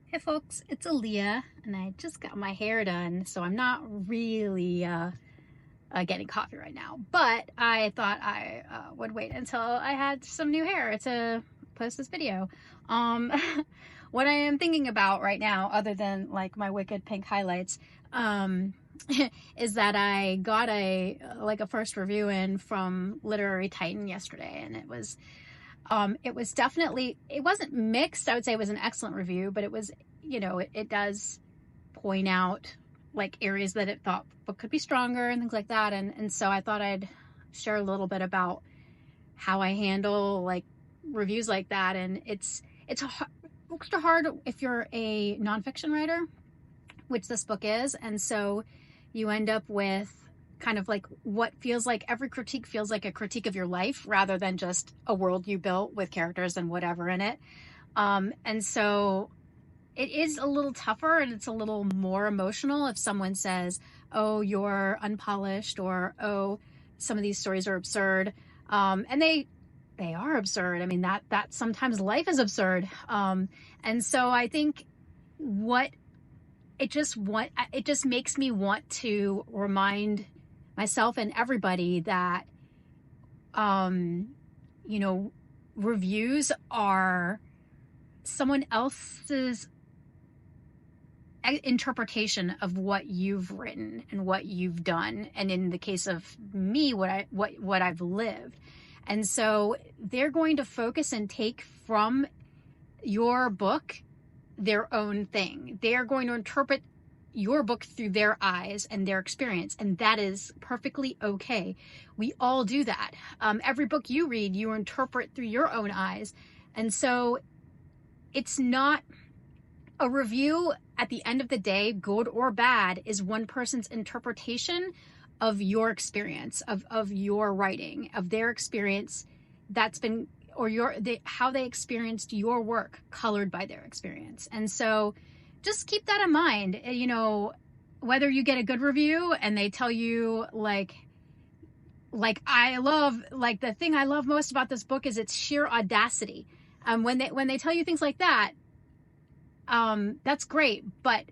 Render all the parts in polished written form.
Hey folks, it's Alia, and I just got my hair done, so I'm not really getting coffee right now. But I thought I would wait until I had some new hair to post this video. Um, what I am thinking about right now, other than like my wicked pink highlights, is that I got a first review in from Literary Titan yesterday, and it was definitely, it wasn't mixed. I would say it was an excellent review, but it was, it does point out like areas that it thought book could be stronger and things like that. And so I thought I'd share a little bit about how I handle like reviews like that. And it's extra hard if you're a nonfiction writer, which this book is. And so you end up with kind of like what feels like every critique feels like a critique of your life rather than just a world you built with characters and whatever in it. And so it is a little tougher and it's a little more emotional if someone says, oh, you're unpolished, or oh, some of these stories are absurd. And they are absurd. I mean, that sometimes life is absurd. And so I think it just makes me want to remind myself and everybody that, reviews are someone else's interpretation of what you've written and what you've done. And in the case of me, what I've lived. And so they're going to focus and take from your book their own thing. They are going to interpret your book through their eyes and their experience, and that is perfectly okay. We all do that. Every book you read, you interpret through your own eyes, and so it's not a review. At the end of the day, good or bad, is one person's interpretation of your experience, of your writing, of their experience that's been, or how they experienced your work colored by their experience. And so just keep that in mind. Whether you get a good review and they tell you like I love, like, the thing I love most about this book is its sheer audacity. When they tell you things like that, that's great. But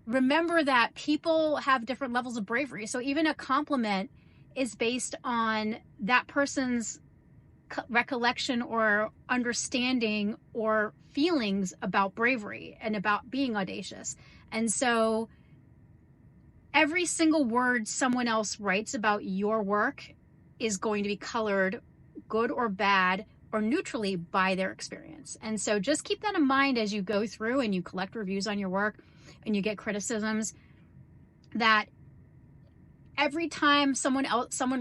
remember that people have different levels of bravery. So even a compliment is based on that person's recollection or understanding or feelings about bravery and about being audacious. And so every single word someone else writes about your work is going to be colored, good or bad, or neutrally, by their experience. And so just keep that in mind as you go through and you collect reviews on your work and you get criticisms, that every time someone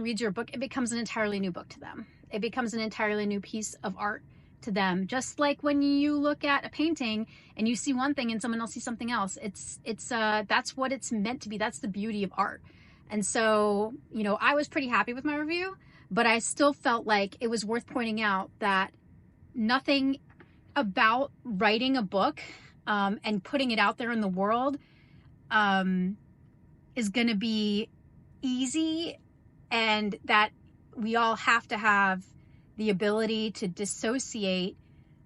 reads your book, it becomes an entirely new book to them. It becomes an entirely new piece of art to them. Just like when you look at a painting and you see one thing and someone else sees something else. That's what it's meant to be. That's the beauty of art. And so, I was pretty happy with my review, but I still felt like it was worth pointing out that nothing about writing a book and putting it out there in the world is going to be easy, and that we all have to have the ability to dissociate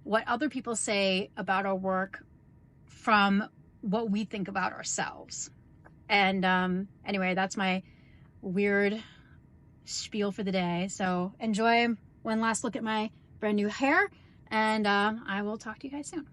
what other people say about our work from what we think about ourselves. And anyway, that's my weird spiel for the day. So enjoy one last look at my brand new hair, and I will talk to you guys soon.